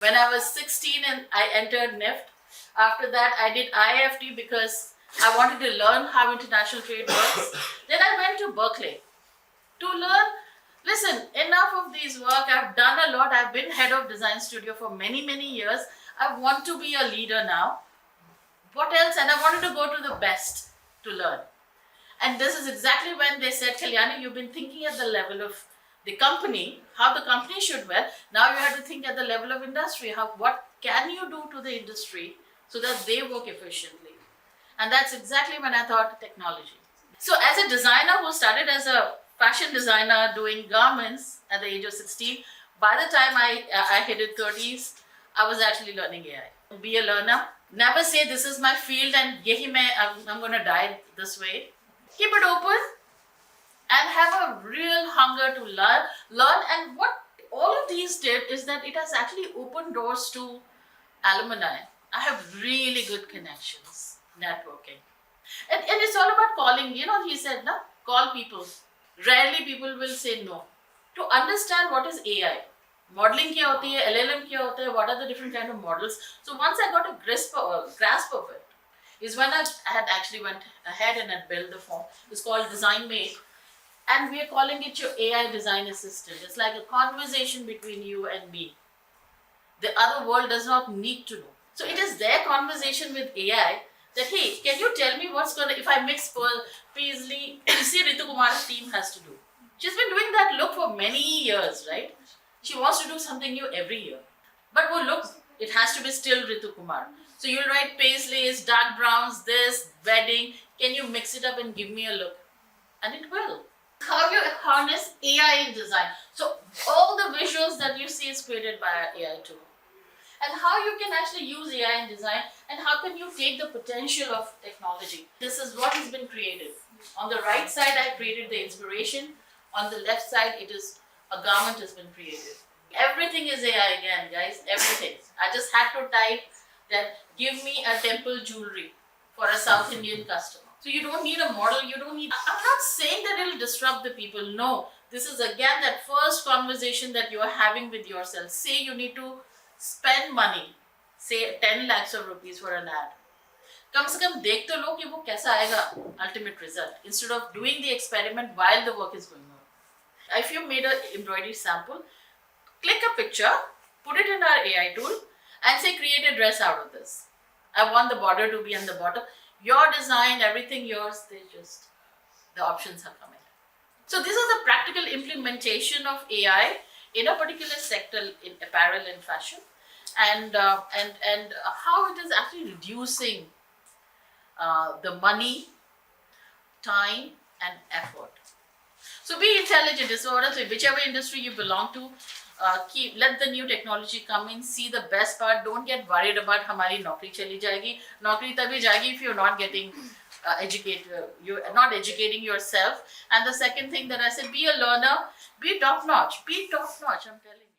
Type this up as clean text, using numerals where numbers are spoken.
When I was 16 and I entered NIFT, after that I did IFT because I wanted to learn how international trade works. Then I went to Berkeley to learn. Listen, enough of these work. I've done a lot. I've been head of design studio for many, many years. I want to be a leader now. What else? And I wanted to go to the best to learn. And this is exactly when they said, Kalyani, you've been thinking at the level of the company, how the company should work. Now you have to think at the level of industry. What can you do to the industry so that they work efficiently? And that's exactly when I thought technology. So as a designer who started as a fashion designer doing garments at the age of 16, by the time I hit the 30s, I was actually learning AI. Be a learner. Never say this is my field and I'm going to die this way. Keep it open and have a real hunger to learn. And what all of these did is that it has actually opened doors to alumni. I have really good connections, networking. And it's all about calling, he said, na, call people. Rarely people will say no. To understand what is AI, modeling kya hoti hai, LLM kya hota hai, what are the different kind of models. So once I got a grasp of it, is when I had actually went ahead and had built the form. It's called Design Mate. And we are calling it your AI design assistant. It's like a conversation between you and me. The other world does not need to know. So it is their conversation with AI that, hey, can you tell me if I mix Pearl Paisley, see Ritu Kumar's team has to do. She's been doing that look for many years, right? She wants to do something new every year. But look, it has to be still Ritu Kumar. So you'll write paisleys, dark browns, this, wedding. Can you mix it up and give me a look? And it will. How you harness AI in design. So all the visuals that you see is created by our AI tool. And how you can actually use AI in design and how can you take the potential of technology. This is what has been created. On the right side, I created the inspiration. On the left side, it is a garment has been created. Everything is AI again, guys. Everything. I just had to type that give me a temple jewelry for a South Indian customer. So you don't need a model, you don't need... I'm not saying that it'll disrupt the people. No. This is again that first conversation that you are having with yourself. Say you need to spend money, say 10 lakhs of rupees for an ad. कम से कम देख तो लो कि वो कैसा आएगा ultimate result instead of doing the experiment while the work is going on. If you made an embroidery sample, click a picture, put it in our AI tool and say create a dress out of this. I want the border to be on the bottom. Your design, everything yours, the options are coming. So these are the practical implementation of AI in a particular sector in apparel and fashion and how it is actually reducing the money, time and effort. So be intelligent. So whichever industry you belong to, let the new technology come in, see the best part. Don't get worried about hamari naukri chali jayegi. Naukri tabhi jayegi if you're not getting you're not educating yourself. And the second thing that I said, be a learner, be top notch. Be top notch, I'm telling you.